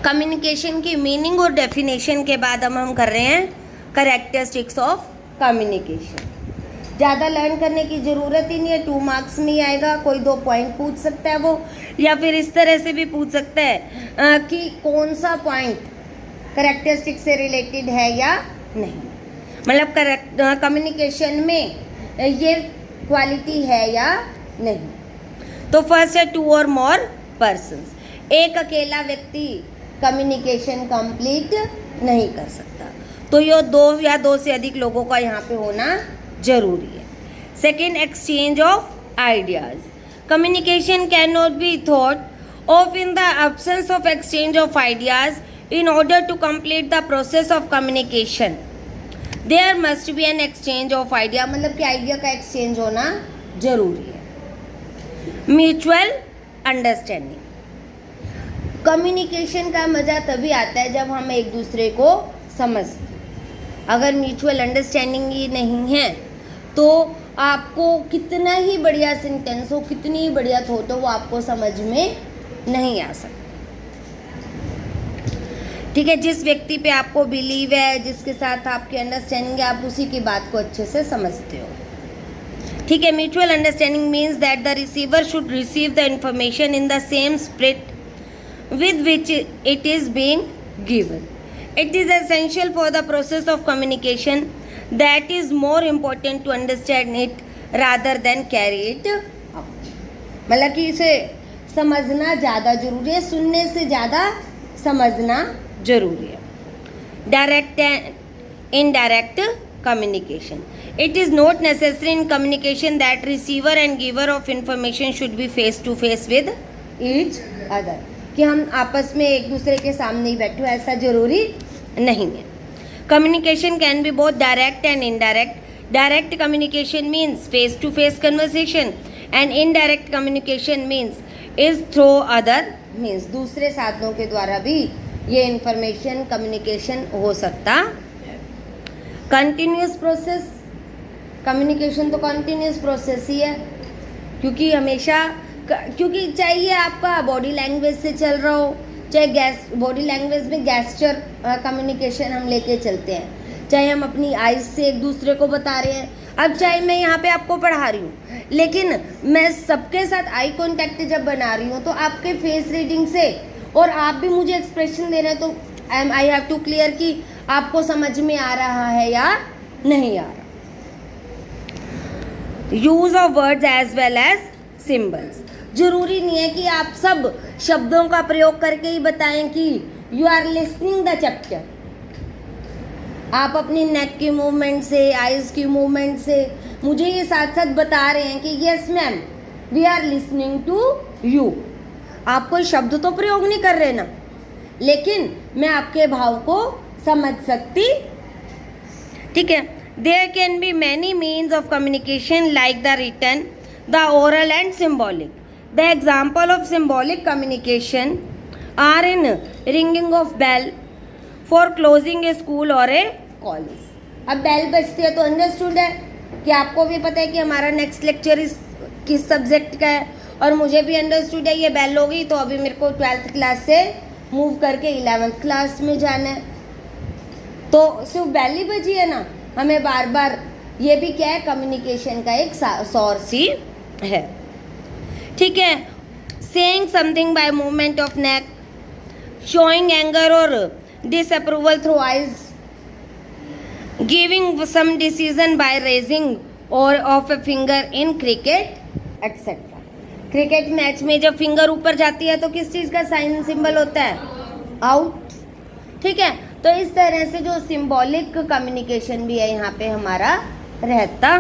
Communication की meaning और definition के बाद हम कर रहे हैं कैरेक्टरिस्टिक्स ऑफ कम्युनिकेशन। ज़्यादा लर्न करने की ज़रूरत ही नहीं है, 2 मार्क्स में ही आएगा। कोई 2 पॉइंट पूछ सकता है वो, या फिर इस तरह से भी पूछ सकता है कि कौन सा पॉइंट कैरेक्टरिस्टिक से रिलेटेड है या नहीं, मतलब कम्युनिकेशन में ये क्वालिटी है या नहीं। तो फर्स्ट है 2 और मोर पर्सन्स, एक अकेला व्यक्ति कम्युनिकेशन कंप्लीट नहीं कर सकता, तो ये 2 या 2 से अधिक लोगों का यहाँ पे होना जरूरी है। Second, exchange of ideas, communication can not be thought of in the absence of exchange of ideas. In order to complete the process of communication there must be an exchange of idea, मतलब कि idea का exchange होना जरूरी है। Mutual understanding, communication का मज़ा तभी आता है जब हम एक दूसरे को समझते हैं। अगर म्यूचुअल अंडरस्टैंडिंग ही नहीं है तो आपको कितना ही बढ़िया सेंटेंस हो, कितनी ही बढ़िया थॉट हो, वो आपको समझ में नहीं आ सकता। ठीक है, जिस व्यक्ति पे आपको बिलीव है, जिसके साथ आपकी अंडरस्टैंडिंग है, आप उसी की बात को अच्छे से समझते हो। ठीक है, mutual understanding means that the receiver should receive the information in the same spirit with which it is being given. It is essential for the process of communication that is more important to understand it rather than carry it out. मतलब कि इसे समझना ज़्यादा जरूरी है, सुनने से ज़्यादा समझना जरूरी है। Direct and indirect communication. It is not necessary in communication that receiver and giver of information should be face to face with each other. कि हम आपस में एक दूसरे के सामने ही बैठे हो, ऐसा जरूरी नहीं है। Communication can be both direct and indirect. Direct communication means face to face conversation and indirect communication means is through other means, दूसरे साधनों के द्वारा भी ये इंफॉर्मेशन कम्युनिकेशन हो सकता है। कंटिन्यूस प्रोसेस, कम्युनिकेशन तो कंटिन्यूस प्रोसेस ही है, क्योंकि हमेशा क्योंकि चाहिए आपका बॉडी लैंग्वेज से चल रहा हो, चाहे बॉडी लैंग्वेज में गेस्चर कम्युनिकेशन हम लेके चलते हैं, चाहे हम अपनी आइज से एक दूसरे को बता रहे हैं, अब चाहे मैं यहाँ पे आपको पढ़ा रही हूँ, लेकिन मैं सबके साथ आई कांटेक्ट जब बना रही हूँ तो आपके फेस रीडिंग से, और आप भी मुझे एक्सप्रेशन दे रहे हैं, तो आई हैव टू क्लियर कि आपको समझ में आ रहा है या नहीं आ रहा। Use of words as well as symbols, जरूरी नहीं है कि आप सब शब्दों का प्रयोग करके ही बताएं कि you are listening the chapter. आप अपनी नेक की मूवमेंट से, आईज की मूवमेंट से मुझे ये साथ साथ बता रहे हैं कि yes ma'am we are listening to you. आप कोई शब्द तो प्रयोग नहीं कर रहे ना, लेकिन मैं आपके भाव को समझ सकती। ठीक है, there can be many means of communication like the written, the oral and symbolic. The example of symbolic communication are in ringing of bell for closing a school or a college. अब bell बजती है तो understood है कि आपको भी पता है कि हमारा नेक्स्ट लेक्चर इस किस सब्जेक्ट का है, और मुझे भी अंडरस्टूड है ये बेल हो गई तो अभी मेरे को 12th क्लास से मूव करके 11th क्लास में जाना है, तो सिर्फ बेल ही बजी है ना, हमें बार बार, ये भी क्या है, कम्युनिकेशन का एक सोर्स ही है। ठीक है, saying something by movement of neck, showing anger और disapproval through eyes, giving some decision by raising और of a finger in cricket etcetera. Cricket match में जब फिंगर ऊपर जाती है तो किस चीज़ का साइन सिंबल होता है, आउट। ठीक है, तो इस तरह से जो सिंबॉलिक कम्युनिकेशन भी है यहाँ पे हमारा रहता